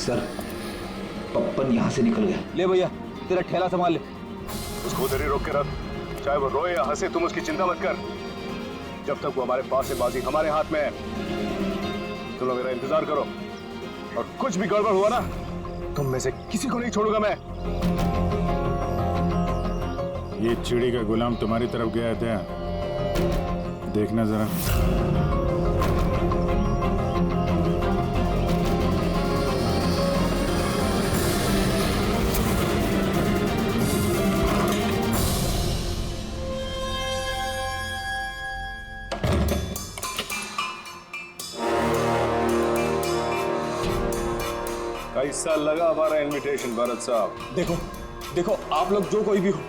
Sir, पप्पन यहाँ से निकल गया। ले भैया, तेरा ठेला संभाल ले। उसको उधर ही रोक के रख, चाहे वो रोए या हंसे, तुम उसकी चिंता मत कर। जब तक वो हमारे पास है, बाजी हमारे हाथ में है। तुम लोग मेरा इंतजार करो, और कुछ भी गड़बड़ हुआ ना, तुम में से किसी को नहीं छोड़ूंगा मैं। ये चिड़ी का गुलाम तुम्हारी तरफ गया था, देखना जरा। कैसा लगा हमारा इनविटेशन भरत साहब? देखो देखो, आप लोग जो कोई भी हो,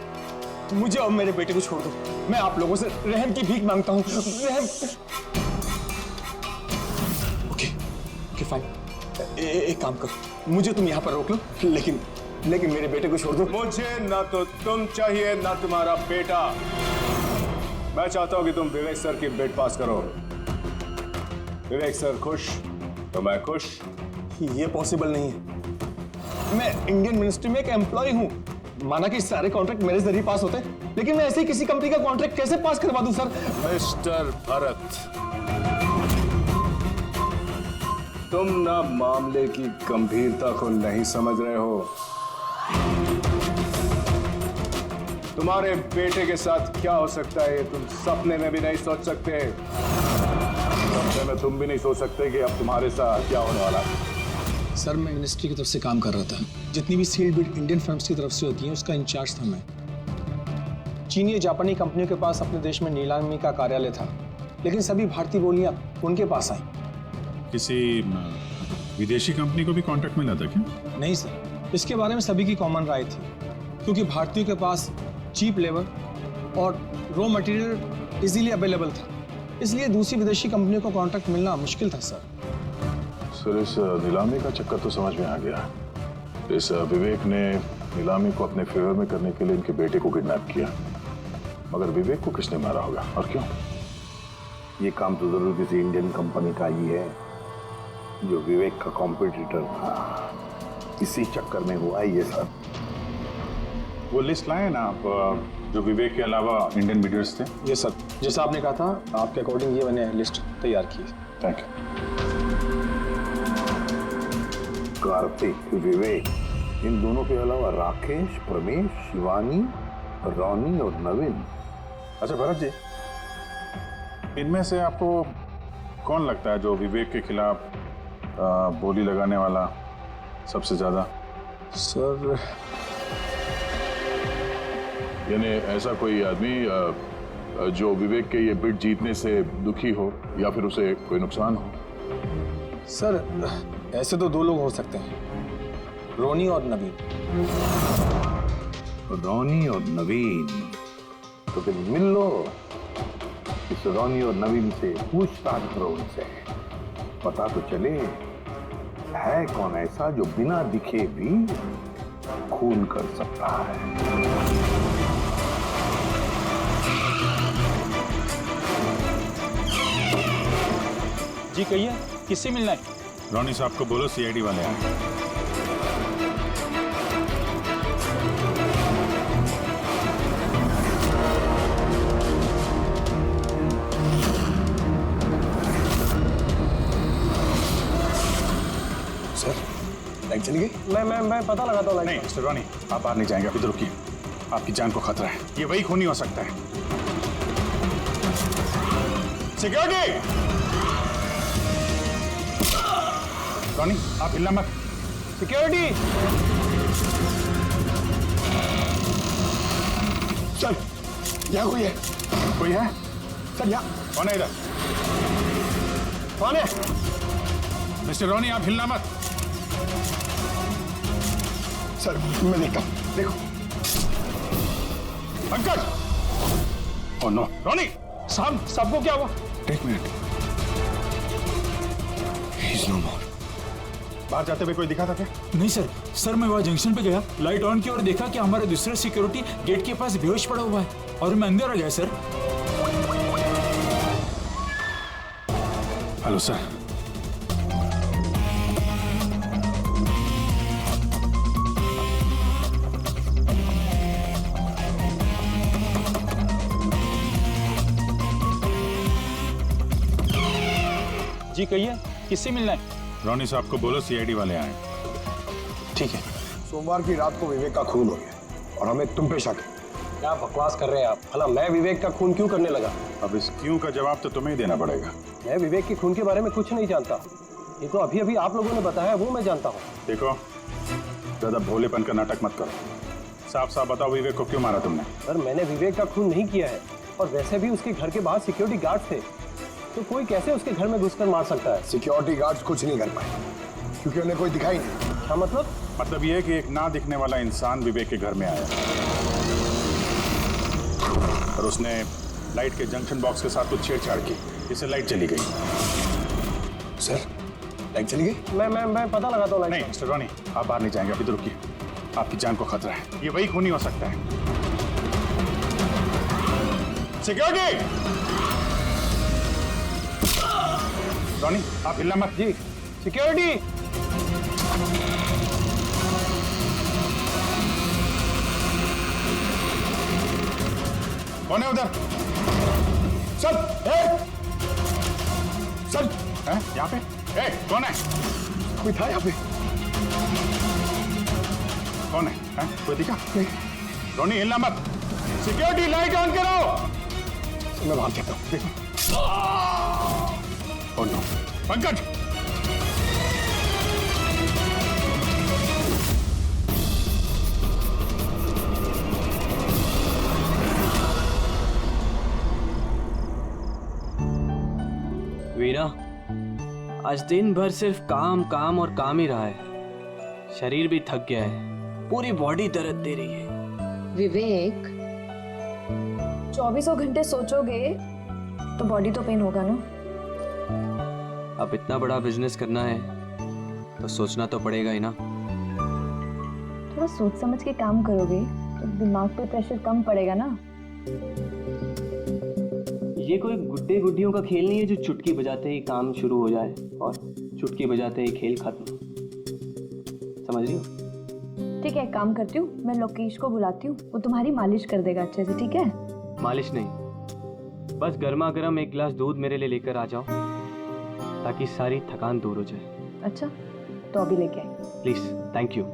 तो मुझे और मेरे बेटे को छोड़ दो। मैं आप लोगों से रहम की भीख मांगता हूँ। रहम। Okay fine. एक काम करो, मुझे तुम यहाँ पर रोक लो, लेकिन मेरे बेटे को छोड़ दो। मुझे ना तो तुम चाहिए ना तुम्हारा बेटा। मैं चाहता हूँ कि तुम विवेक सर की बिड पास करो। विवेक सर खुश तो मैं खुश। ये पॉसिबल नहीं है। मैं इंडियन मिनिस्ट्री में एक एम्प्लॉय हूँ। माना कि सारे कॉन्ट्रैक्ट मेरे जरिए पास होते, लेकिन मैं ऐसे ही किसी कंपनी का कॉन्ट्रैक्ट कैसे पास करवा दूं सर? मिस्टर भरत, तुम ना मामले की गंभीरता को नहीं समझ रहे हो। तुम्हारे बेटे के साथ क्या हो सकता है, तुम सपने में भी नहीं सोच सकते। सपने में तुम भी नहीं सोच सकते कि अब तुम्हारे साथ क्या होने वाला है। सर, मैं मिनिस्ट्री की तरफ से काम कर रहा था। जितनी भी सील्ड बिड इंडियन फर्म्स की तरफ से होती हैं, उसका इंचार्ज था मैं। चीनी और जापानी कंपनियों के पास अपने देश में नीलामी का कार्यालय था, लेकिन सभी भारतीय बोलियां उनके पास आई। किसी विदेशी कंपनी को भी कॉन्ट्रैक्ट मिला था क्या? नहीं सर, इसके बारे में सभी की कॉमन राय थी, क्योंकि भारतीयों के पास चीप लेबर और रॉ मटेरियल इजीली अवेलेबल था, इसलिए दूसरी विदेशी कंपनियों को कॉन्ट्रैक्ट मिलना मुश्किल था सर। सर, इस नीलामी का चक्कर तो समझ में आ गया। इस विवेक ने नीलामी को अपने फेवर में करने के लिए इनके बेटे को किडनैप किया, मगर विवेक को किसने मारा होगा और क्यों? ये काम तो जरूर किसी इंडियन कंपनी का ही है, जो विवेक का कॉम्पिटिटर था। इसी चक्कर में हुआ ये सब। वो लिस्ट लाए ना आप, जो विवेक के अलावा इंडियन मीडियर्स थे? ये सर, जैसा आपने कहा था, आपके अकॉर्डिंग ये मैंने लिस्ट तैयार की। Thank you. कार्तिक, विवेक, इन दोनों के अलावा राकेश, प्रमेश, शिवानी, रोनी और नवीन। अच्छा भरत जी, इनमें से आपको कौन लगता है जो विवेक के खिलाफ बोली लगाने वाला सबसे ज्यादा? सर, यानी ऐसा कोई आदमी जो विवेक के ये बिड जीतने से दुखी हो या फिर उसे कोई नुकसान हो? सर ऐसे तो दो लोग हो सकते हैं, रोनी और नवीन। रोनी और नवीन, तो फिर मिल लो। इस रोनी और नवीन से पूछताछ करो, उनसे पता तो चले है कौन ऐसा जो बिना दिखे भी खून कर सकता है। जी कहिए, किससे मिलना है? रोनी साहब को बोलो सीआईडी वाले आए। सर, लाइट चली गई? मैं पता लगाता हूँ। नहीं मिस्टर रोनी, आप बाहर नहीं जाएंगे, आप इधर रुकिए। आपकी जान को खतरा है, ये वही खूनी हो सकता है। सिक्योरिटी! रोनी, आप हिलना मत। सिक्योरिटी! सर, यहाँ कोई है? कोई है? सर, यहाँ कौन है इधर? कौन है? मिस्टर रोनी, आप हिलना मत। सर, मैं देखता हूँ, देखो। पंकज! ओह नो, रोनी! साहब, सबको क्या हुआ? एक मिनट। He's no more. बाहर जाते हुए कोई दिखा था क्या? नहीं सर, मैं वहाँ जंक्शन पे गया, लाइट ऑन की और देखा कि हमारा दूसरा सिक्योरिटी गेट के पास बेहोश पड़ा हुआ है और मैं अंदर आ गया सर। Hello sir. ठीक कहिए, किससे मिलना है? रोनी साहब को बोलो सीआईडी वाले आए। ठीक है। सोमवार की रात को विवेक का खून हो गया और हमें तुम पे शक है। क्या बकवास कर रहे हैं आप? भला मैं विवेक का खून क्यों करने लगा? अब इस क्यों का जवाब तो तुम्हें ही देना पड़ेगा। मैं विवेक के खून के बारे में कुछ नहीं जानता। ये तो अभी अभी आप लोगों ने बताया, वो मैं जानता हूँ। देखो, ज्यादा भोलेपन का नाटक मत करो। साफ साफ बताओ, विवेक को क्यों मारा तुमने? सर, मैंने विवेक का खून नहीं किया है, और वैसे भी उसके घर के बाहर सिक्योरिटी गार्ड थे, तो कोई कैसे उसके घर में घुसकर मार सकता है? सिक्योरिटी गार्ड्स कुछ नहीं कर पाए क्योंकि उन्हें कोई दिखाई नहीं। क्या मतलब? मतलब ये है कि एक ना दिखने वाला इंसान विवेक के घर में आया और उसने लाइट के जंक्शन बॉक्स के साथ कुछ छेड़छाड़ की, इससे लाइट चली गई। सर, लाइट चली गई? मैं पता लगाता हूँ। नहीं मिस्टर रॉनी, आप बाहर नहीं जाएंगे, अभी तो रुकिए, आपकी जान को खतरा है। ये वही खूनी हो सकता है। सिक्योरिटी! रॉनी, आप हिलना मत। जी, सिक्योरिटी! कौन है उधर? सर, सर, यहाँ पे? कौन है? कोई था यहाँ पे? कौन है? कोई दिखा? नहीं। रोनी, हिलना मत। सिक्योरिटी, लाइट ऑन करो। मैं भाग जाता हूँ। Oh no, Pankaj! वीना, आज दिन भर सिर्फ काम काम और काम ही रहा है। शरीर भी थक गया है, पूरी बॉडी दर्द दे रही है। विवेक, 24 घंटे सोचोगे तो बॉडी तो पेन होगा ना। अब इतना बड़ा बिजनेस करना है तो सोचना तो पड़ेगा ही ना। थोड़ा सोच समझ के काम करोगे तो दिमाग पे प्रेशर कम पड़ेगा ना। ये कोई गुड्डे गुड्डियों का खेल नहीं है जो चुटकी बजाते ही काम शुरू हो जाए और चुटकी बजाते ही खेल खत्म। समझ रही हो? ठीक है, एक काम करती हूँ, मैं लोकेश को बुलाती हूँ, वो तुम्हारी मालिश कर देगा अच्छे से। ठीक है? मालिश नहीं, बस गर्मा गर्म एक गिलास दूध मेरे लिए लेकर आ जाओ ताकि सारी थकान दूर हो जाए। अच्छा, तो अभी लेके आई। Please, thank you.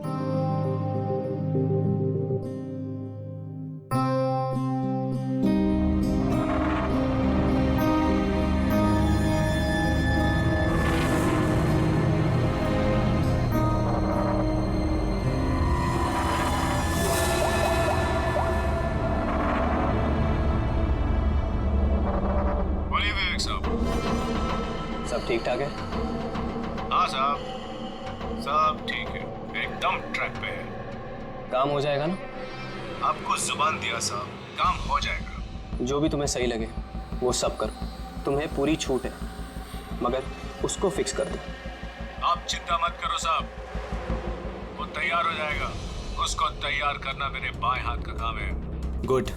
सब ठीक ठाक है? हाँ साहब, सब ठीक है, एकदम ट्रैक पे है। काम हो जाएगा ना? आपको जुबान दिया साहब, काम हो जाएगा। जो भी तुम्हें सही लगे वो सब करो, तुम्हें पूरी छूट है, मगर उसको फिक्स कर दो। आप चिंता मत करो साहब, वो तैयार हो जाएगा। उसको तैयार करना मेरे बाएं हाथ का काम है। गुड।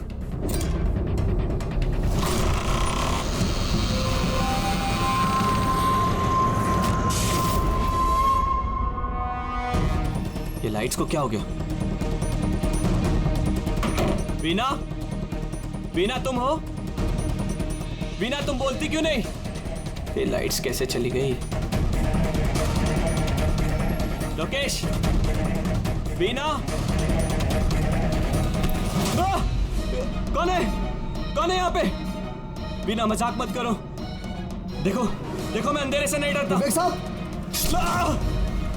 ये लाइट्स को क्या हो गया? वीना, वीना तुम हो? वीना, तुम बोलती क्यों नहीं? ये लाइट्स कैसे चली गई? लोकेश, वीना, कौन है? कौन है यहाँ पे? वीना, मजाक मत करो। देखो, देखो, मैं अंधेरे से नहीं डरता। विवेक साहब!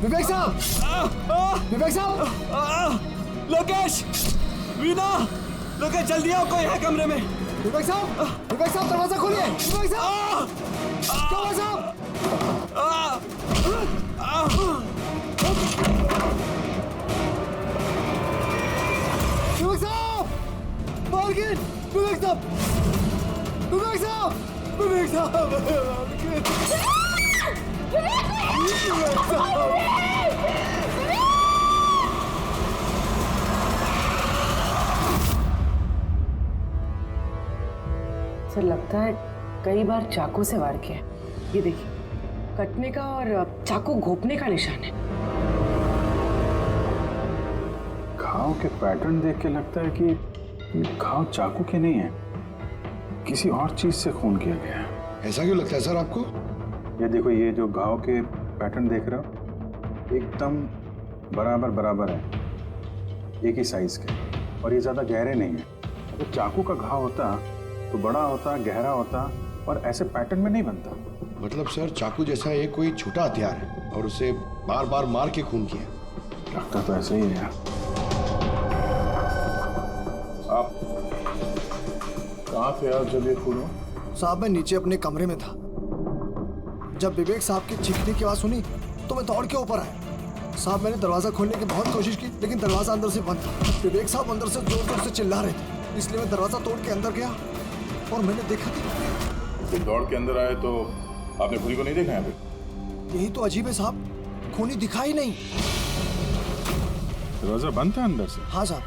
विवेक साहब! विवेक साहब! लोकेश! वीना! लोकेश, जल्दी आओ, कोई है कमरे में। विवेक साहब! विवेक साहब, दरवाजा खोलिए! विवेक साहब! क्या हुआ साहब? विवेक साहब! मार्गिन! विवेक साहब! विवेक साहब! विवेक साहब! विवेक साहब! सर, लगता है कई बार चाकू से वार किया। ये देखिए, कटने का और चाकू घोंपने का निशान है। घाव के पैटर्न देख के लगता है कि घाव चाकू के नहीं है, किसी और चीज से खून किया गया है। ऐसा क्यों लगता है सर आपको? ये देखो, ये जो घाव के पैटर्न देख रहे हो एकदम बराबर बराबर है, एक ही साइज के, और ये ज़्यादा गहरे नहीं है। अगर चाकू का घाव होता तो बड़ा होता, गहरा होता, और ऐसे पैटर्न में नहीं बनता। मतलब सर, चाकू जैसा ये कोई छोटा हथियार है और उसे बार बार मार के खून किया। लगता तो ऐसे ही है। आप कहाँ थे आप जब ये खून हुआ? साहब मैं नीचे अपने कमरे में था। जब विवेक साहब की चीखने की आवाज सुनी तो मैं दौड़ के ऊपर आया। साहब मैंने दरवाजा खोलने की बहुत कोशिश की, लेकिन दरवाजा अंदर से बंद था। विवेक साहब अंदर से जोर जोर से चिल्ला रहे थे, इसलिए मैं दरवाजा तोड़ के अंदर गया और मैंने देखा कि जब दौड़ के अंदर आए तो आपने खूनी को नहीं देखा यहाँ पे? यही तो अजीब है साहब, खूनी दिखा ही नहीं। दरवाजा बंद था अंदर से? हाँ साहब।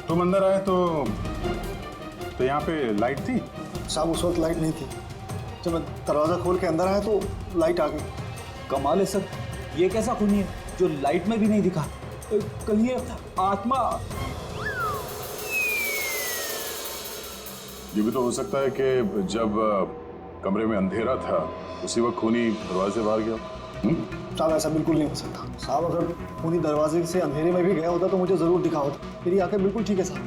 तुम अंदर आए तो यहाँ पे लाइट थी? साहब उस वक्त लाइट नहीं थी। जब मैं दरवाजा खोल के अंदर आया तो लाइट आ गई। कमाल है सर, ये कैसा खूनी है जो लाइट में भी नहीं दिखा? कहीं ये आत्मा? ये भी तो हो सकता है कि जब कमरे में अंधेरा था उसी वक्त खूनी दरवाजे से बाहर गया। साहब ऐसा बिल्कुल नहीं हो सकता। साहब अगर खूनी दरवाजे से अंधेरे में भी गया होता तो मुझे जरूर दिखा होता। मेरी आंखें बिल्कुल ठीक है साहब।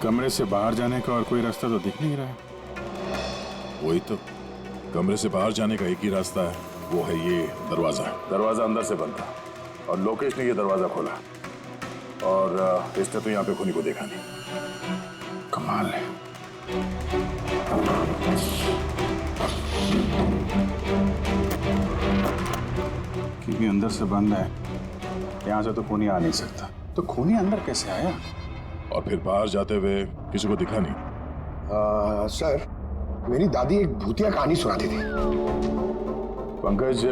कमरे से बाहर जाने का और कोई रास्ता तो दिख नहीं रहा है। वही तो, कमरे से बाहर जाने का एक ही रास्ता है, वो है ये दरवाजा। दरवाजा अंदर से बंद था और लोकेश ने ये दरवाजा खोला, और इसने तो यहाँ पे खूनी को देखा नहीं। कमाल है। क्योंकि अंदर से बंद है, यहाँ से तो खूनी आ नहीं सकता। तो खूनी अंदर कैसे आया? और फिर बाहर जाते हुए किसी को दिखा नहीं? सर, मेरी दादी एक भूतिया कहानी सुनाती थी। पंकज,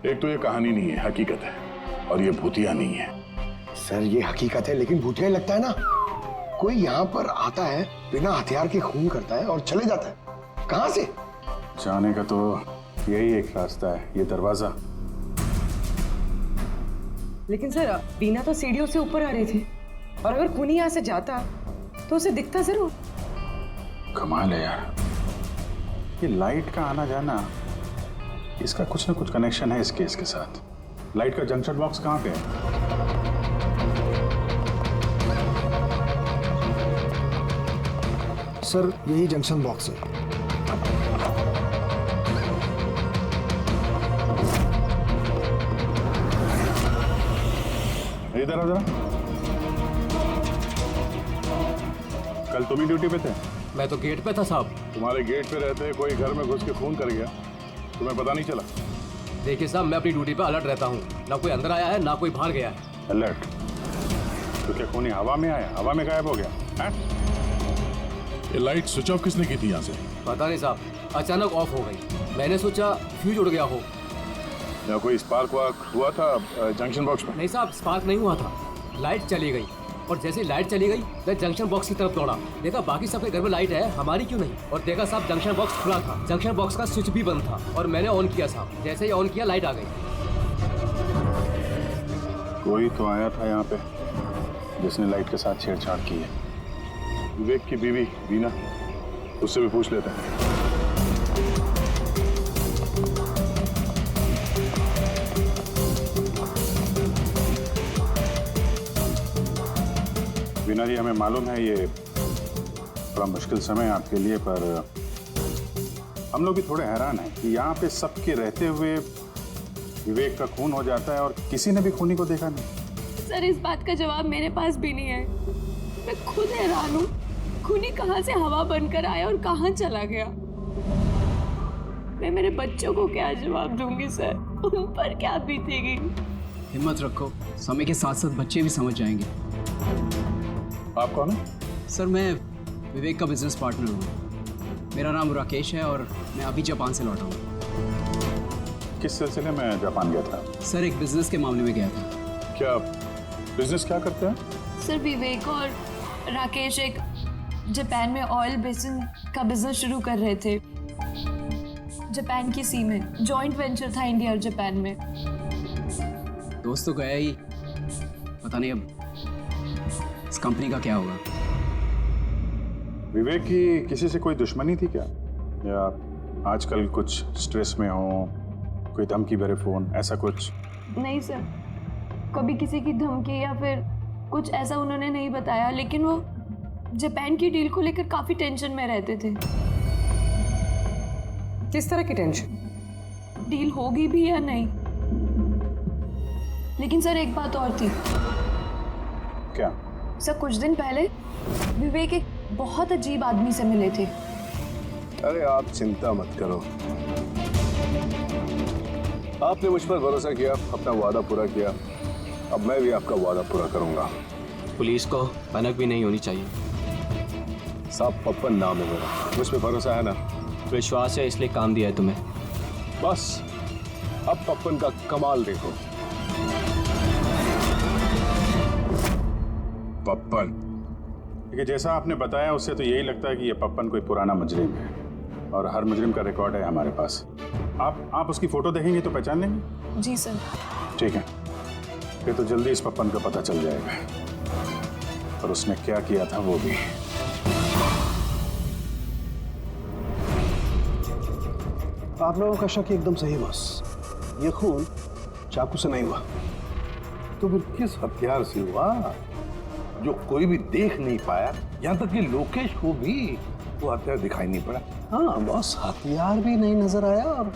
एक तो ये कहानी नहीं है, हकीकत है, और ये भूतिया नहीं है। सर ये हकीकत है, लेकिन भूतिया लगता है ना। कोई यहाँ पर आता है, बिना हथियार के खून करता है और चले जाता है। कहाँ से? जाने का तो यही एक रास्ता है, ये दरवाजा। लेकिन सर बीना तो सीढ़ियों से ऊपर आ रही थी, और अगर खूनी यहाँ से जाता तो उसे दिखता जरूर। कमाल है यार, ये लाइट का आना जाना, इसका कुछ ना कुछ कनेक्शन है इस केस के साथ। लाइट का जंक्शन बॉक्स कहाँ पे है? सर यही जंक्शन बॉक्स है। इधर आ जरा। कल तुम ही ड्यूटी पे थे? मैं तो गेट पे था साहब। तुम्हारे गेट पे रहते कोई घर में घुस के खून कर गया, तुम्हें पता नहीं चला? देखिए साहब, मैं अपनी ड्यूटी पे अलर्ट रहता हूँ। ना कोई अंदर आया है, ना कोई बाहर गया है। अलर्ट? तो क्या खूनी हवा में आया, हवा में गायब हो गया है? ये लाइट स्विच ऑफ किसने की थी यहाँ से? पता नहीं साहब, अचानक ऑफ हो गई। मैंने सोचा फ्यूज उड़ गया हो। या कोई स्पार्क वार्क हुआ था जंक्शन बॉक्स में? नहीं साहब, स्पार्क नहीं हुआ था, लाइट चली गई, और जैसे लाइट चली गई मैं जंक्शन बॉक्स की तरफ दौड़ा। देखा बाकी सबके घर में लाइट है, हमारी क्यों नहीं? और देखा साहब जंक्शन बॉक्स खुला था, जंक्शन बॉक्स का स्विच भी बंद था, और मैंने ऑन किया साहब। जैसे ही ऑन किया लाइट आ गई। कोई तो आया था यहाँ पे जिसने लाइट के साथ छेड़छाड़ की है। विवेक की बीवी बीना, उससे भी पूछ लेते हैं। बीना जी, हमें मालूम है ये बड़ा मुश्किल समय है आपके लिए, पर हम लोग भी थोड़े हैरान हैं कि यहाँ पे सबके रहते हुए विवेक का खून हो जाता है और किसी ने भी खूनी को देखा नहीं। सर इस बात का जवाब मेरे पास भी नहीं है। मैं खुद हैरान हूँ, खूनी कहाँ से हवा बनकर आया और कहाँ चला गया। मैं मेरे बच्चों को क्या जवाब दूंगी सर, उन पर क्या बीतेगी। हिम्मत रखो, समय के साथ साथ बच्चे भी समझ जाएंगे। आप कौन है? सर मैं विवेक का बिजनेस पार्टनर हूँ। मेरा नाम राकेश है और मैं अभी जापान से लौटा हूँ। किस सिलसिले में जापान गया था? सर एक बिजनेस के मामले में गया था। क्या बिजनेस क्या करते हैं? सर विवेक और राकेश एक जापान में ऑयल बेसिन का बिजनेस शुरू कर रहे थे। जापान की सी में जॉइंट वेंचर था इंडिया और जापान में। दोस्त तो गया ही, पता नहीं अब कंपनी का क्या होगा? विवेक की किसी से कोई दुश्मनी थी क्या, या आजकल कुछ स्ट्रेस में हो, कोई धमकी भरे फोन, ऐसा कुछ? नहीं सर, कभी किसी की धमकी या फिर कुछ ऐसा उन्होंने नहीं बताया, लेकिन वो जापान की डील को लेकर काफी टेंशन में रहते थे। किस तरह की टेंशन? डील होगी भी या नहीं। लेकिन सर एक बात और थी। क्या? सर कुछ दिन पहले विवेक एक बहुत अजीब आदमी से मिले थे। अरे आप चिंता मत करो, आपने मुझ पर भरोसा किया, अपना वादा पूरा किया, अब मैं भी आपका वादा पूरा करूंगा। पुलिस को भनक भी नहीं होनी चाहिए। साहब पप्पन नाम है मेरा, मुझ पे भरोसा है ना? विश्वास है इसलिए काम दिया है तुम्हें। बस अब पप्पन का कमाल देखो। पप्पन? देखिए, जैसा आपने बताया उससे तो यही लगता है कि ये पप्पन कोई पुराना मुजरिम है, और हर मुजरिम का रिकॉर्ड है हमारे पास। आप उसकी फोटो देखेंगे तो पहचान लेंगे? जी सर। ठीक है, फिर तो जल्दी इस पप्पन का पता चल जाएगा, और उसने क्या किया था वो भी। आप लोगों का शक एकदम सही बॉस, ये खून चाकू से नहीं हुआ। तो फिर किस हथियार से हुआ जो कोई भी देख नहीं पाया? यहाँ तक कि लोकेश को भी वो हथियार दिखाई नहीं पड़ा। हाँ बॉस, हथियार भी नहीं नजर आया, और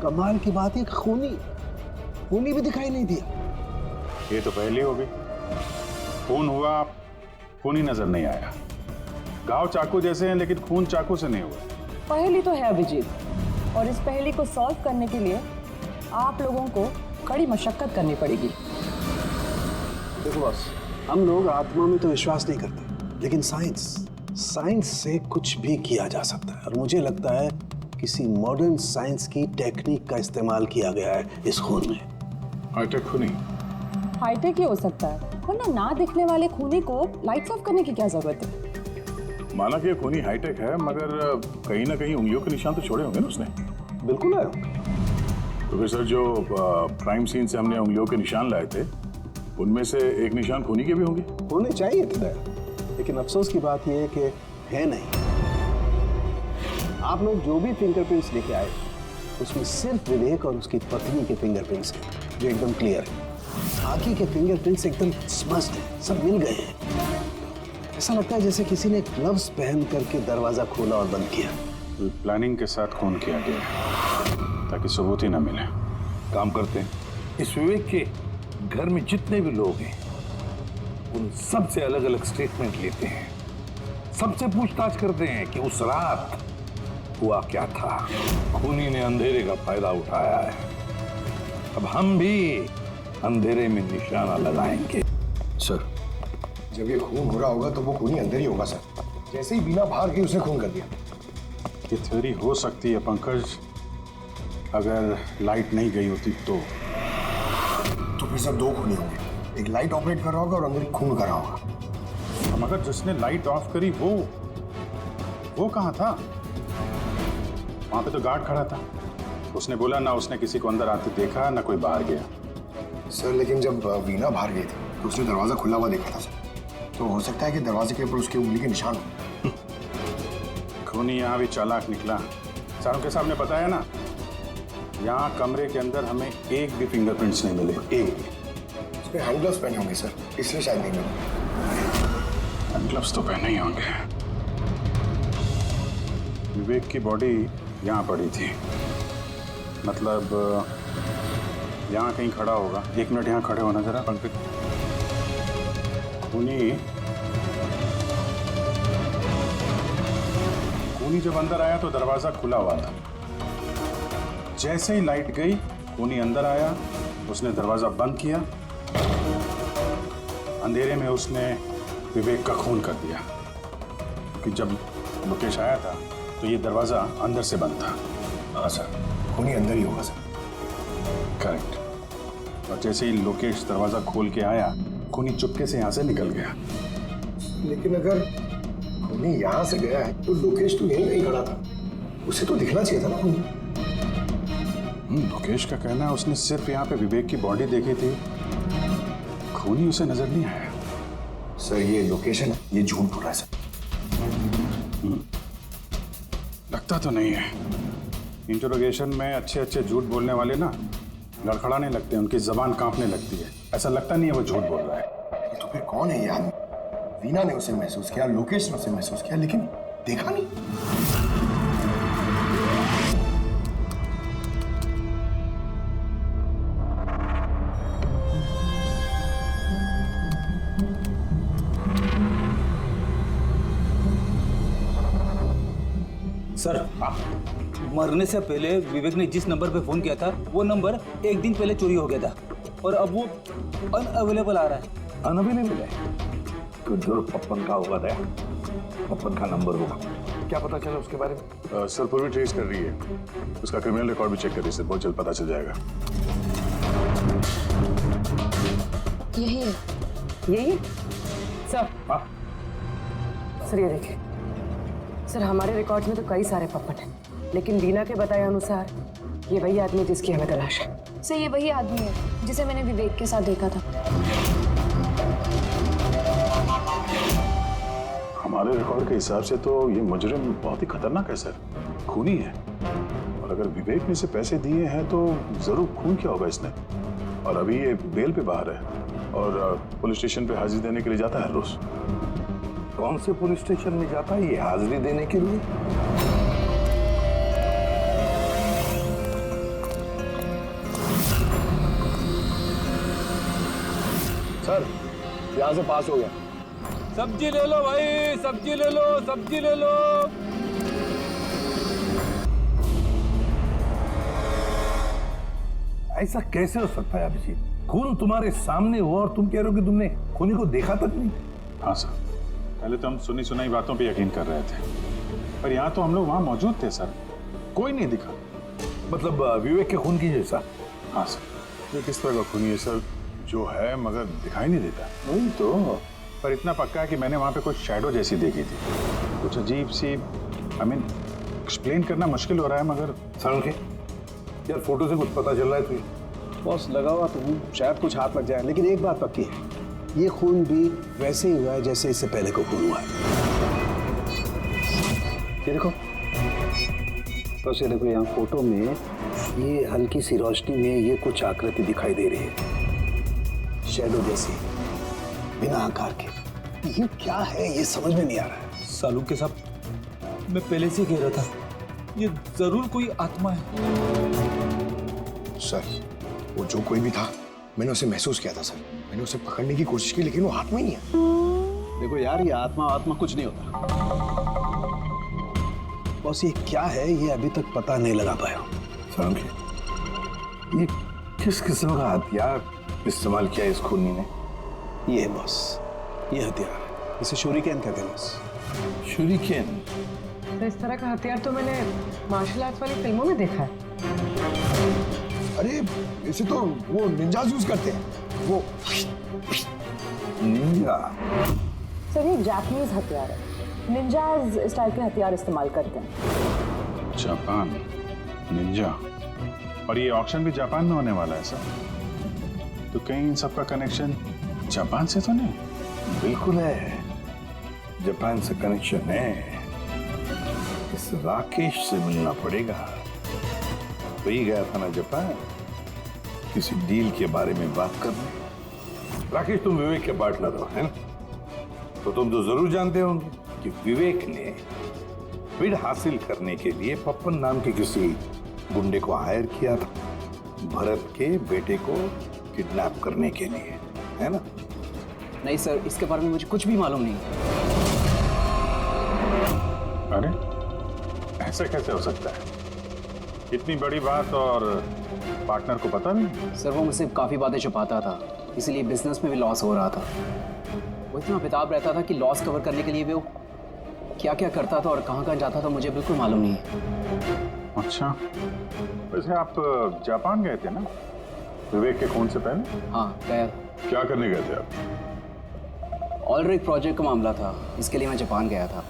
कमाल की बात है खूनी भी दिखाई नहीं दिया। ये तो पहले हो गई। खून हुआ, खून ही नजर नहीं आया। घाव चाकू जैसे हैं, लेकिन खून चाकू से नहीं हुआ। पहेली तो है अभिजीत, और इस पहेली को सॉल्व करने के लिए आप लोगों को कड़ी मशक्कत करनी पड़ेगी। देखो बॉस, हम लोग आत्मा में तो विश्वास नहीं करते, लेकिन साइंस से कुछ भी किया जा सकता है, और मुझे लगता है किसी मॉडर्न साइंस की टेक्निक का इस्तेमाल किया गया है इस खून में। हाईटेक खूनी? हाईटेक ही हो सकता है, वरना ना दिखने वाले खूनी को लाइट्स ऑफ करने की क्या जरूरत है? माना कि खूनी हाईटेक है, मगर कहीं ना कहीं उंगलियों के निशान तो छोड़े होंगे ना उसने। बिल्कुल है। तो फिर सर, जो क्राइम सीन से हमने उंगलियों के निशान लाए थे, उनमें से एक निशान खूनी के भी होंगे। होने चाहिए थे, लेकिन अफसोस की बात यह है कि है नहीं। आप लोग जो भी फिंगरप्रिंट्स लेके आए, उसमें सिर्फ विवेक और उसकी पत्नी के फिंगरप्रिंट्स हैं, जो एकदम क्लियर है। बाकी के फिंगरप्रिंट्स एकदम स्पष्ट हैं, सब मिल गए हैं। ऐसा लगता है जैसे किसी ने ग्लव्स पहन करके दरवाजा खोला और बंद किया। प्लानिंग के साथ खून किया गया है, ताकि सबूत ही ना मिले। काम करते हैं, इस विवेक के घर में जितने भी लोग हैं, उन सब से अलग अलग स्टेटमेंट लेते हैं, सबसे पूछताछ करते हैं कि उस रात हुआ क्या था। खूनी ने अंधेरे का फायदा उठाया है, अब हम भी अंधेरे में निशाना लगाएंगे। सर, जब ये खून हो रहा होगा तो वो खूनी अंदर ही होगा सर। जैसे ही बिना बाहर के उसने खून कर दिया। ये थ्योरी हो सकती है पंकज, अगर लाइट नहीं गई होती तो फिर सर दो खूनी होंगे, एक लाइट ऑपरेट कर रहा होगा और अंदर खून कर रहा होगा। मगर जिसने लाइट ऑफ करी वो कहाँ था? वहां पे तो गार्ड खड़ा था, उसने बोला ना उसने किसी को अंदर आते देखा, ना कोई बाहर गया। सर लेकिन जब वीना बाहर गई थी तो उसने दरवाजा खुला हुआ देखा था सर, तो हो सकता है कि दरवाजे के ऊपर उसकी उंगली के निशान हो। खूनी यहाँ भी चालाक निकला। सारों के सामने बताया ना, यहाँ कमरे के अंदर हमें एक भी फिंगरप्रिंट्स नहीं मिले, एक भी। उसने हैंड ग्लव्स पहने होंगे सर, इसलिए शायद नहीं मिले। हैंड ग्लव्स तो पहने ही होंगे। विवेक की बॉडी यहाँ पड़ी थी, मतलब यहाँ कहीं खड़ा होगा। 1 मिनट यहाँ खड़े होना जरा पंकज। खूनी जब अंदर आया तो दरवाजा खुला हुआ था। जैसे ही लाइट गई, खूनी अंदर आया, उसने दरवाजा बंद किया। अंधेरे में उसने विवेक का खून कर दिया, कि जब लोकेश आया था तो ये दरवाजा अंदर से बंद था। हाँ सर, खूनी अंदर ही होगा सर। करेक्ट। और जैसे ही लोकेश दरवाजा खोल के आया, खूनी चुपके से यहाँ से निकल गया। लेकिन अगर खूनी यहाँ से गया है तो लोकेश तो यहीं कहीं खड़ा था, उसे तो दिखना चाहिए था ना खूनी। लोकेश का कहना है उसने सिर्फ यहाँ पे विवेक की बॉडी देखी थी, खूनी उसे नजर नहीं आया। सर ये लोकेशन ये झूठ बोल रहा है सर। लगता तो नहीं है। इंटरोगेशन में अच्छे अच्छे झूठ बोलने वाले ना लड़खड़ाने लगते हैं, उनकी जबान कांपने लगती है। ऐसा लगता नहीं है वो झूठ बोल रहा है। तो फिर कौन है ये आदमी? वीना ने उसे महसूस किया, लोकेश ने उसे महसूस किया, लेकिन देखा नहीं। सर मरने से पहले विवेक ने जिस नंबर पे फोन किया था वो नंबर एक दिन पहले चोरी हो गया था और अब वो अनअवेलेबल आ रहा है। अनअवेलेबल है तो जरूर पप्पन का होगा दया, पप्पन का नंबर होगा। क्या पता चला उसके बारे में? सर पूरी ट्रेस कर रही है, उसका क्रिमिनल रिकॉर्ड भी चेक कर रही है सर, बहुत जल्द पता चल जाएगा। यही है, यही सर। सर ये देखिए सर, हमारे रिकॉर्ड में तो कई सारे पप्पन हैं, लेकिन वीना के बताए अनुसार ये वही आदमी जिसकी हमें तलाश है। सर ये वही आदमी है जिसे मैंने विवेक के साथ देखा था। हमारे रिकॉर्ड के हिसाब से तो ये मुजरिम बहुत ही खतरनाक है सर, खूनी है। और अगर विवेक ने इसे पैसे दिए हैं तो जरूर खून किया होगा इसने। और अभी ये बेल पे बाहर है और पुलिस स्टेशन पे हाजिरी देने के लिए जाता है हर रोज। कौन से पुलिस स्टेशन में जाता है ये हाजिरी देने के लिए? सर यहां से पास हो गया। सब्जी ले लो भाई, सब्जी ले लो, सब्जी ले लो। ऐसा कैसे हो सकता है अभिजीत? खून तुम्हारे सामने हुआ और तुम कह रहे हो कि तुमने खूनी को देखा तक नहीं? हाँ सर, पहले तो हम सुनी सुनाई बातों पे यकीन कर रहे थे, पर यहाँ तो हम लोग वहाँ मौजूद थे सर, कोई नहीं दिखा। मतलब विवेक के खून की जैसा? हाँ सर। ये किस तरह का खूनी है सर? जो है मगर दिखाई नहीं देता। नहीं तो, पर इतना पक्का है कि मैंने वहाँ पे कुछ शैडो जैसी देखी थी, कुछ अजीब सी। एक्सप्लेन करना मुश्किल हो रहा है मगर। के यार फोटो से कुछ पता चल रहा है तुझे? बॉस लगा हुआ तो शायद कुछ हाथ लग जाए, लेकिन एक बात पक्की है, ये खून भी वैसे ही हुआ है जैसे इससे पहले को खून हुआ है। ये देखो बस, ये देखो यहाँ फोटो में ये हल्की सी रोशनी में ये कुछ आकृति दिखाई दे रही है, शैडो जैसी, बिना आकार के। ये क्या है ये समझ में नहीं आ रहा है। सालू के साथ मैं पहले से कह रहा था, ये जरूर कोई आत्मा है। सर वो जो कोई भी था मैंने उसे महसूस किया था सर। मैंने उसे पकड़ने की कोशिश की लेकिन वो हाथ में ही है। देखो यार, ये आत्मा कुछ नहीं होता। बॉस ये क्या है ये अभी तक पता नहीं लगा पाया। ये किस किस्म का हथियार इस्तेमाल किया इस खूनी ने? ये बॉस, ये हथियार इसे शूरिकेन कहते हैं बॉस। शूरिकेन? तो इस तरह का हथियार तो मैंने मार्शल आर्ट्स वाली फिल्मों में देखा है। अरे इसे तो वो निंजाज यूज करते हैं। वो निंजा? सर ये जापानीज हथियार है, निंजाज स्टाइल के हथियार इस्तेमाल करते हैं। Japan Ninja? और ये ऑक्शन भी जापान में होने वाला है सर, तो कहीं इन सबका कनेक्शन जापान से तो नहीं? बिल्कुल है, जापान से कनेक्शन है। इस राकेश से मिलना पड़ेगा। वही गया था ना जापान किसी डील के बारे में बात करने। राकेश तुम विवेक के पार्टनर हो, है ना? तो तुम तो जरूर जानते होंगे कि विवेक ने बिड हासिल करने के लिए पप्पन नाम के किसी गुंडे को हायर किया था भरत के बेटे को किडनैप करने के लिए, है ना? नहीं सर, इसके बारे में मुझे कुछ भी मालूम नहीं। अरे ऐसा कैसे हो सकता है? इतनी बड़ी बात और पार्टनर को पता नहीं? सर वो मुझसे काफ़ी बातें छुपाता था, इसीलिए बिजनेस में भी लॉस हो रहा था। वो इतना बेताब रहता था कि लॉस कवर करने के लिए भी वो क्या क्या करता था और कहाँ कहाँ जाता था मुझे बिल्कुल मालूम नहीं है। अच्छा, वैसे आप जापान गए थे ना विवेक के खून से पहले? हाँ गया। क्या करने गए थे आप? ऑयल रिग प्रोजेक्ट का मामला था, इसके लिए मैं जापान गया था,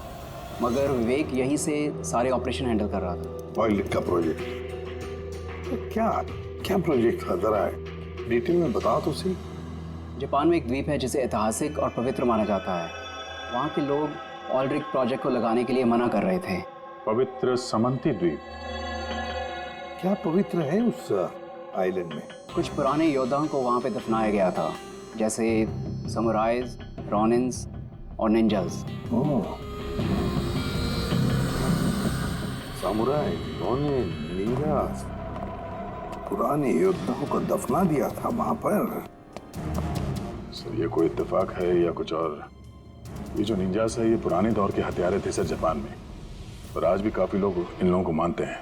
मगर विवेक यहीं से सारे ऑपरेशन हैंडल कर रहा था। ऑयल रिग का प्रोजेक्ट? तो क्या प्रोजेक्ट था, जरा डिटेल में बताओ तो सही। जापान में एक द्वीप है जिसे ऐतिहासिक और पवित्र माना जाता है। वहाँ के लोग ऑलरिक प्रोजेक्ट को लगाने के लिए मना कर रहे थे। पवित्र समंती द्वीप? क्या पवित्र है उस आइलैंड में? कुछ पुराने योद्धाओं को वहाँ पे दफनाया गया था, जैसे समुराइज, रॉनिन्स और निंजास। सामुराई, रॉनिन, निंजास, पुराने योद्धाओं को दफना दिया था वहां पर। सर ये कोई इत्तेफाक है या कुछ और? ये जो निंजास है ये पुराने दौर के हथियारे थे सर जापान में, और आज भी काफी लोग इन लोगों को मानते हैं।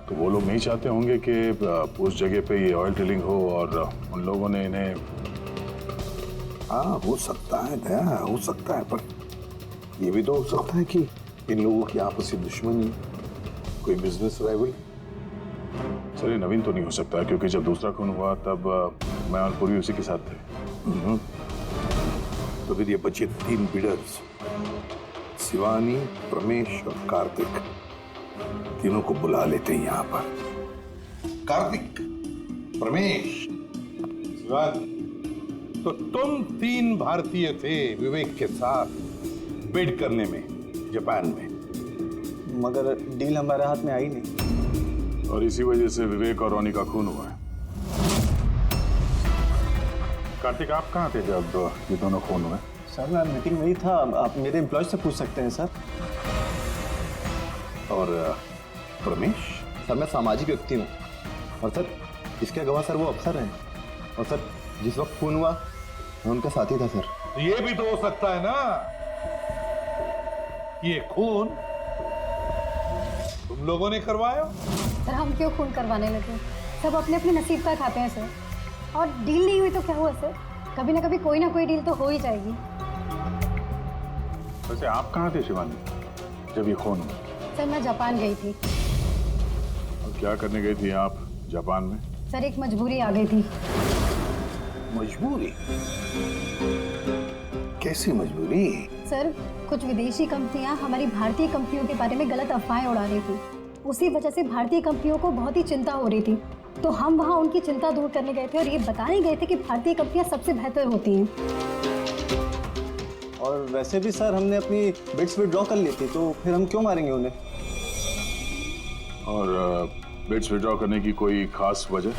तो वो लोग नहीं चाहते होंगे कि उस जगह पे ये ऑयल ड्रिलिंग हो और उन लोगों ने इन्हें। हाँ हो सकता है दया, हो सकता है, पर ये भी तो हो सकता है कि इन लोगों की आपसी दुश्मनी, कोई बिजनेस राइवल। सर ये नवीन तो नहीं हो सकता, क्योंकि जब दूसरा खून हुआ तब मैं और पूरी उसी के साथ थे। तो फिर ये बचे 3 बिडर्स, शिवानी, प्रमेश और कार्तिक, तीनों को बुला लेते हैं यहाँ पर। कार्तिक, प्रमेश, शिवानी, तो तुम 3 भारतीय थे विवेक के साथ बिड करने में जापान में, मगर डील हमारे हाथ में आई नहीं, और इसी वजह से विवेक और रोनी का खून हुआ है। कार्तिक आप कहाँ थे जब ये दोनों खून हुए? सर मैं मीटिंग में ही था, आप मेरे एम्प्लॉय से पूछ सकते हैं सर। और प्रमेश? सर मैं सामाजिक व्यक्ति हूँ, और सर इसके गवाह सर वो अफसर हैं, और सर जिस वक्त खून हुआ मैं उनका साथी था सर। तो ये भी तो हो सकता है ना कि ये खून तुम लोगों ने करवाया। सर हम क्यों खून करवाने लगे? सब अपने अपने नसीब का खाते हैं सर, और डील नहीं हुई तो क्या हुआ सर, कभी ना कभी कोई ना कोई डील तो हो ही जाएगी। वैसे आप कहाँ थे शिवानी जब ये खून हुआ? सर मैं जापान गई थी। और क्या करने गई थी आप जापान में? सर एक मजबूरी आ गई थी। मजबूरी? कैसी मजबूरी? सर कुछ विदेशी कंपनियां हमारी भारतीय कंपनियों के बारे में गलत अफवाहें उड़ा रही थी, उसी वजह से भारतीय कंपनियों को बहुत ही चिंता हो रही थी। तो हम वहां उनकी चिंता दूर करने गए थे और ये बताने गए थे कि भारतीय कंपनियां सबसे बेहतर होती हैं। और वैसे भी सर हमने अपनी बिड्स विड्रॉ कर ली थी, तो फिर हम क्यों मारेंगे उन्हें? और बिड्स विड्रॉ करने की कोई खास वजह?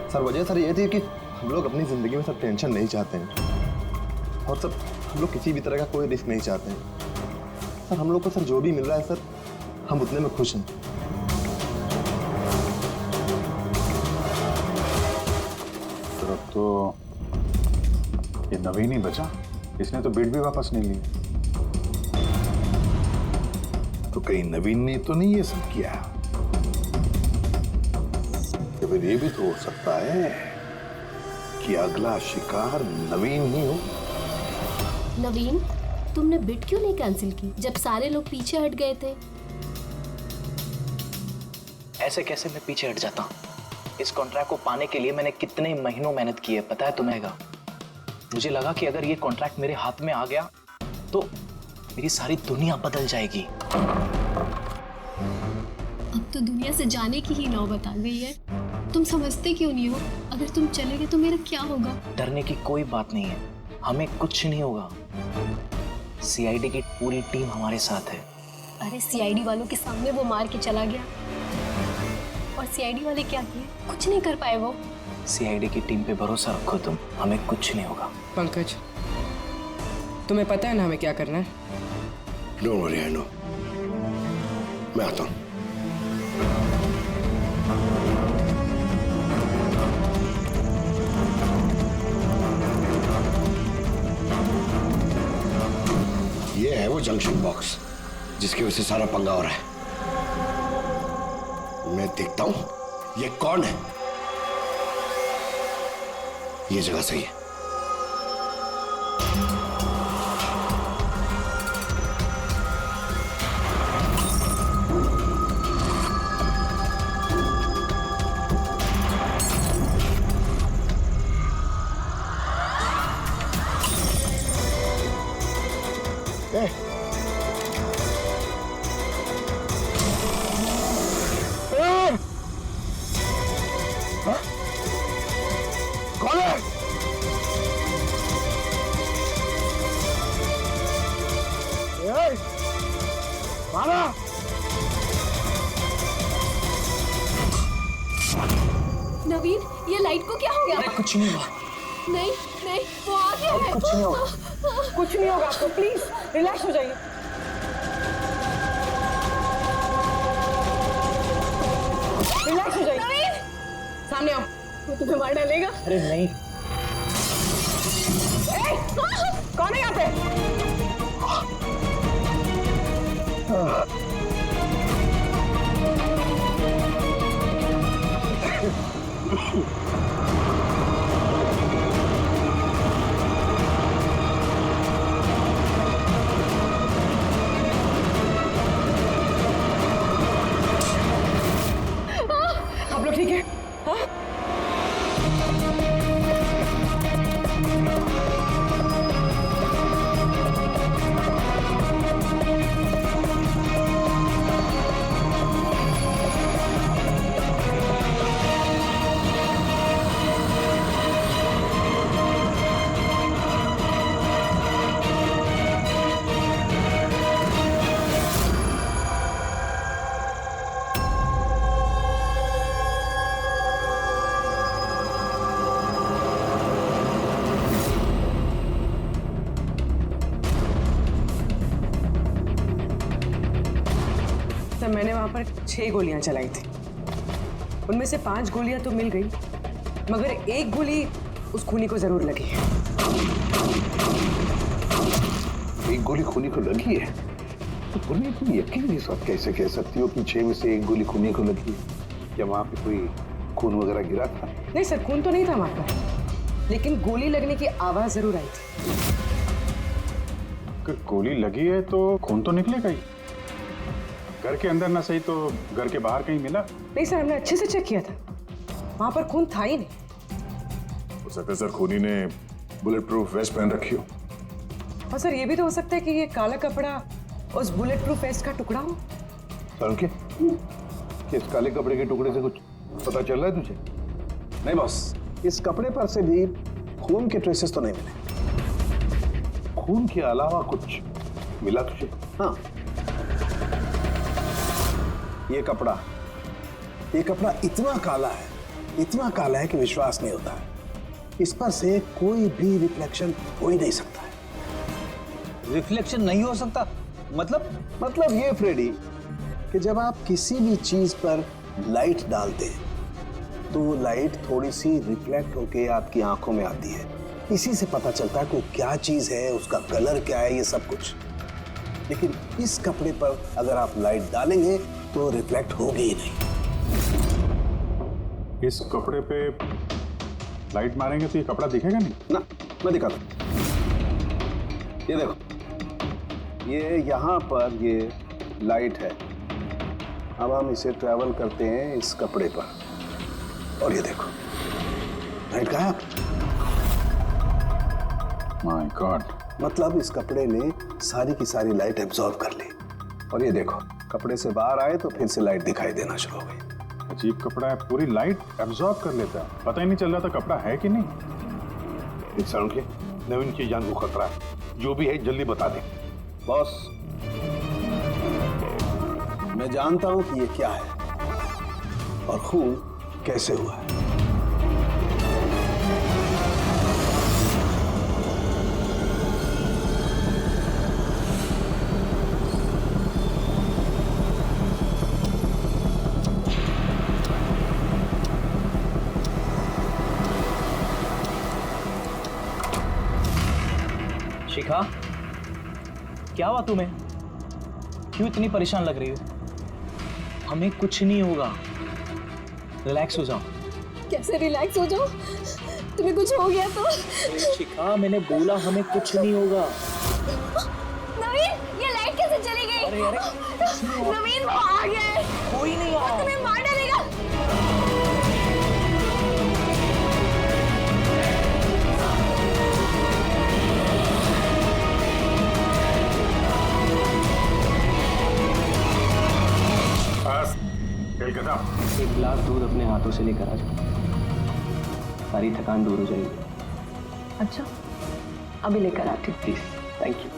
सर वजह सर ये थी कि हम लोग अपनी ज़िंदगी में सब टेंशन नहीं चाहते हैं, और सर हम लोग किसी भी तरह का कोई रिस्क नहीं चाहते हैं। सर हम लोग को सर जो भी मिल रहा है सर हम उतने में खुश हैं। सर अब तो ये नवीन ही बचा, इसने तो बिड भी वापस नहीं ली। तो कहीं नवीन ने तो नहीं ये सब किया? तो फिर ये भी तो हो सकता है कि अगला शिकार नवीन ही हो। नवीन, तुमने बिड क्यों नहीं कैंसिल की जब सारे लोग पीछे हट गए थे? ऐसे कैसे मैं पीछे हट जाता? इस कॉन्ट्रैक्ट को पाने के लिए मैंने कितने महीनों मेहनत की है पता है तुम्हें? मुझे लगा कि अगर ये कॉन्ट्रैक्ट मेरे हाथ में आ गया तो मेरी सारी दुनिया बदल जाएगी। अब तो दुनिया से जाने की ही नौबत आ गई है। तुम समझते क्यों नहीं हो? अगर तुम चले गए तो मेरा क्या होगा? डरने की कोई बात नहीं है, हमें कुछ नहीं होगा। सीआईडी की पूरी टीम हमारे साथ है। अरे सीआईडी वालों के सामने वो मार के चला गया, और सीआईडी वाले क्या किए? कुछ नहीं कर पाए वो। सीआईडी की टीम पे भरोसा रखो तुम, हमें कुछ नहीं होगा। पंकज, तुम्हें पता है ना हमें क्या करना है? Don't worry, I know. मैं आता हूँ। ये है वो जंक्शन बॉक्स जिसकी वजह से सारा पंगा हो रहा है। मैं देखता हूं ये कौन है। ये जगह सही है। मारा। नवीन, ये लाइट को क्या हो गया? अरे कुछ नहीं हुआ। नहीं नहीं, वो आ गया है। कुछ नहीं होगा, कुछ नहीं होगा आपको, प्लीज रिलैक्स हो जाइए। रिलैक्स हो जाइए। सामने आओ। वो तुम्हें मार डालेगा। अरे नहीं। कौन है यहाँ पे? आप लोग ठीक है? हाँ? मैंने वहां पर 6 गोलियां चलाई थी। उनमें से 5 गोलियां तो मिल गई, मगर एक गोली उस खूनी को जरूर लगी है। एक गोली खूनी को लगी है? तो पुण्य तुम यकीन नहीं साथ कैसे कह सकती हो कि 6 में से एक गोली खूनी को लगी है? क्या वहां पे कोई खून वगैरह गिरा था? नहीं सर, खून तो नहीं था वहां पर, लेकिन गोली लगने की आवाज जरूर आई थी। अगर गोली लगी है तो खून तो निकलेगा ही। घर के अंदर ना सही तो घर के बाहर कहीं मिला? नहीं सर, हमने अच्छे से चेक किया था, वहां पर खून था ही नहीं। हो सकता है सर खूनी ने बुलेट प्रूफ वेस्ट पहन रखी हो। और सर ये भी तो हो सकता है कि ये काला कपड़ा उस बुलेट प्रूफ वेस्ट का टुकड़ा हो। सर इस काले कपड़े के टुकड़े से कुछ पता चल रहा है तुझे? नहीं बॉस, इस कपड़े पर से भी खून के ट्रेसेस तो नहीं मिले। खून के अलावा कुछ मिला तुझे? हाँ, ये कपड़ा इतना काला है कि विश्वास नहीं होता है। इस पर से कोई भी रिफ्लेक्शन हो ही नहीं सकता है। रिफ्लेक्शन नहीं हो सकता? मतलब ये फ्रेडी कि जब आप किसी भी चीज पर लाइट डालते हैं तो वो लाइट थोड़ी सी रिफ्लेक्ट होके आपकी आंखों में आती है। इसी से पता चलता है कि वो क्या चीज है, उसका कलर क्या है, ये सब कुछ। लेकिन इस कपड़े पर अगर आप लाइट डालेंगे तो रिफ्लेक्ट होगी ही नहीं। इस कपड़े पे लाइट मारेंगे तो ये कपड़ा दिखेगा नहीं ना। मैं दिखाता हूं, ये देखो, ये यहाँ पर ये लाइट है। अब हम इसे ट्रैवल करते हैं इस कपड़े पर और ये देखो लाइट गायब। माय गॉड, मतलब इस कपड़े ने सारी की सारी लाइट एब्जॉर्ब कर ली। और ये देखो, कपड़े से बाहर आए तो फिर से लाइट दिखाई देना शुरू हो गई। अजीब कपड़ा है, पूरी लाइट एब्जॉर्ब कर लेता है। पता ही नहीं चल रहा था कपड़ा है कि नहीं। इंसान के नवीन की जान को खतरा है, जो भी है जल्दी बता दे। बॉस, मैं जानता हूं कि ये क्या है और खून कैसे हुआ है। शिखा, क्या हुआ तुम्हें? क्यों इतनी परेशान लग रही हो? हमें कुछ नहीं होगा, रिलैक्स हो जाओ। कैसे रिलैक्स हो जाओ? तुम्हें कुछ हो गया तो? शिखा, मैंने बोला हमें कुछ नहीं होगा। नवीन, ये लाइट कैसे चली गई? अरे नवीन, वो आ गया है। कोई नहीं वो तुम्हें मार डालेगा। एक गिलास दूध अपने हाथों से लेकर आ जाओ, सारी थकान दूर हो जाएगी। अच्छा, अभी लेकर आती हूँ। Please, thank you.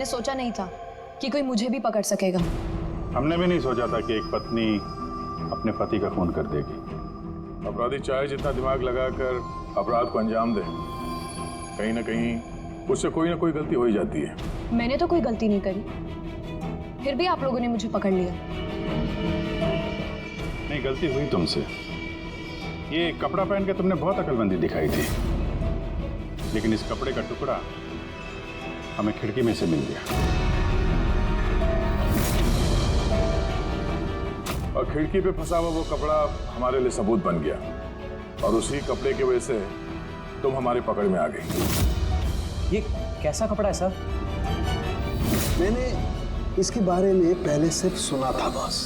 सोचा नहीं था कि कोई मुझे भी पकड़ सकेगा। हमने भी नहीं सोचा था कि एक पत्नी अपने पति का खून कर देगी। अपराधी चाहे जितना दिमाग लगाकर अपराध को अंजाम दे, कहीं ना कहीं उससे कोई ना कोई गलती हो ही जाती है। मैंने तो कोई गलती नहीं करी, फिर भी आप लोगों ने मुझे पकड़ लिया। नहीं, गलती हुई तुमसे। ये कपड़ा पहन के तुमने बहुत अकलमंदी दिखाई थी, लेकिन इस कपड़े का टुकड़ा हमें खिड़की में से मिल गया और खिड़की पे फंसा हुआ वो कपड़ा हमारे लिए सबूत बन गया और उसी कपड़े की वजह से तुम हमारी पकड़ में आ गई। ये कैसा कपड़ा है सर? मैंने इसके बारे में पहले सिर्फ सुना था बॉस।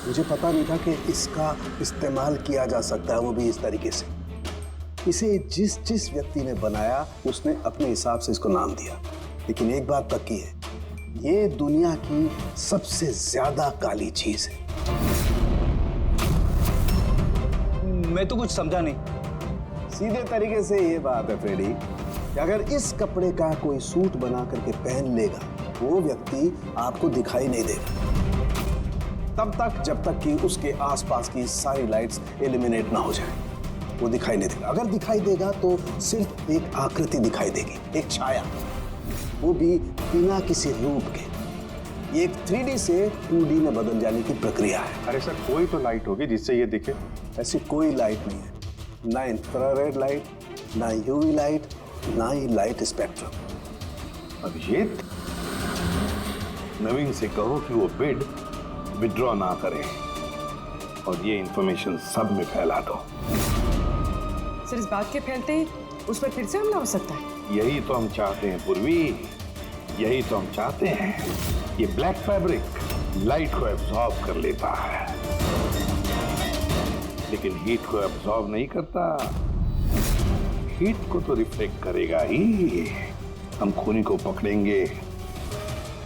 मुझे पता नहीं था कि इसका इस्तेमाल किया जा सकता है, वो भी इस तरीके से। इसे जिस जिस व्यक्ति ने बनाया उसने अपने हिसाब से इसको नाम दिया, लेकिन एक बात पक्की है, ये दुनिया की सबसे ज्यादा काली चीज है। मैं तो कुछ समझा नहीं। सीधे तरीके से ये बात है फ्रेडी कि अगर इस कपड़े का कोई सूट बना करके पहन लेगा, वो व्यक्ति आपको दिखाई नहीं देगा तब तक जब तक कि उसके आसपास की सारी लाइट्स एलिमिनेट ना हो जाए। वो दिखाई नहीं देगा। अगर दिखाई देगा तो सिर्फ एक आकृति दिखाई देगी, एक छाया, वो भी बिना किसी रूप के। ये एक 3D से 2D में बदल जाने की प्रक्रिया है। अरे सर, कोई तो लाइट होगी जिससे ये दिखे। ऐसी कोई लाइट नहीं है, ना इंफ्रारेड लाइट, ना यूवी लाइट, ना ही लाइट स्पेक्ट्रम। अभिजीत, नवीन से कहो कि वो बिड विड्रॉ ना करे और ये इंफॉर्मेशन सब में फैला दो। सर, इस बात के फैलते ही उस पर फिर से हमला हो सकता है। यही तो हम चाहते हैं पूर्वी, यही तो हम चाहते हैं। ये ब्लैक फैब्रिक लाइट को एब्जॉर्ब कर लेता है, लेकिन हीट को एब्जॉर्ब नहीं करता। हीट को तो रिफ्लेक्ट करेगा ही। हम खूनी को पकड़ेंगे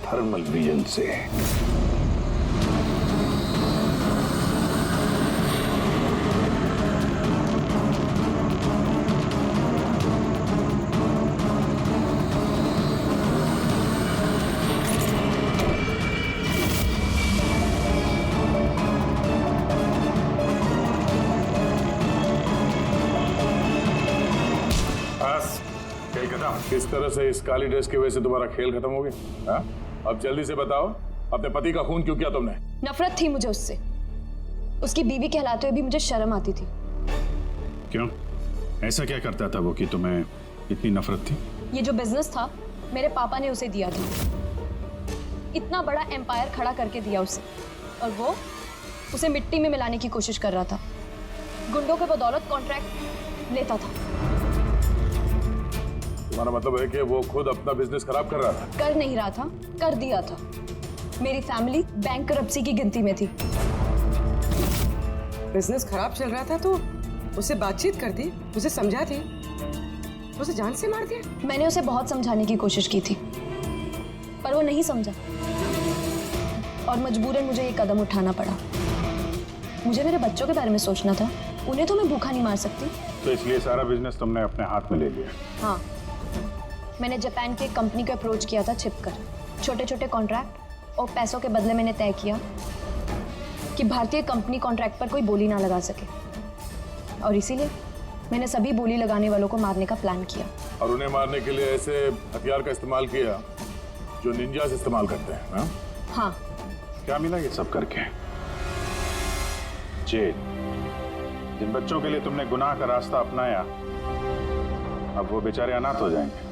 थर्मल विजन से। किस तरह से इस काली ड्रेस की वजह से तुम्हारा खेल खत्म हो गया? अब जल्दी से बताओ, अपने पति का खून क्यों किया तुमने? नफरत थी मुझे उससे। उसकी बीवी कहलाते हुए भी मुझे शर्म आती थी। क्यों? ऐसा क्या करता था वो कि तुम्हें इतनी नफरत थी? ये जो बिजनेस था मेरे पापा ने उसे दिया था। इतना बड़ा एम्पायर खड़ा करके दिया उसे, और वो उसे मिट्टी में मिलाने की कोशिश कर रहा था। गुंडों के बदौलत कॉन्ट्रैक्ट लेता था। तुम्हारा मतलब है कि वो खुद अपना बिजनेस खराब कर रहा था? कर नहीं रहा था, कर दिया था। मेरी फैमिली बैंकरप्सी की गिनती में थी। बिजनेस खराब चल रहा था तो उसे बातचीत कर दी, उसे समझा दी, उसे जान से मार दिया। मैंने उसे बहुत समझाने की कोशिश की थी, पर वो नहीं समझा और मजबूरन मुझे ये कदम उठाना पड़ा। मुझे मेरे बच्चों के बारे में सोचना था, उन्हें तो मैं भूखा नहीं मार सकती। तो इसलिए सारा बिजनेस तुमने अपने हाथ में ले लिया? हाँ, मैंने जापान की एक कंपनी को अप्रोच किया था छिपकर। छोटे छोटे कॉन्ट्रैक्ट और पैसों के बदले मैंने तय किया कि भारतीय कंपनी कॉन्ट्रैक्ट पर कोई बोली ना लगा सके, और इसीलिए मैंने सभी बोली लगाने वालों को मारने का प्लान किया। और उन्हें मारने के लिए ऐसे हथियार का इस्तेमाल किया जो निंजास इस्तेमाल करते हैं? हाँ? हाँ। क्या मिला ये सब करके? जेल। जिन बच्चों के लिए तुमने गुनाह का रास्ता अपनाया, अब वो बेचारे अनाथ हो जाएंगे।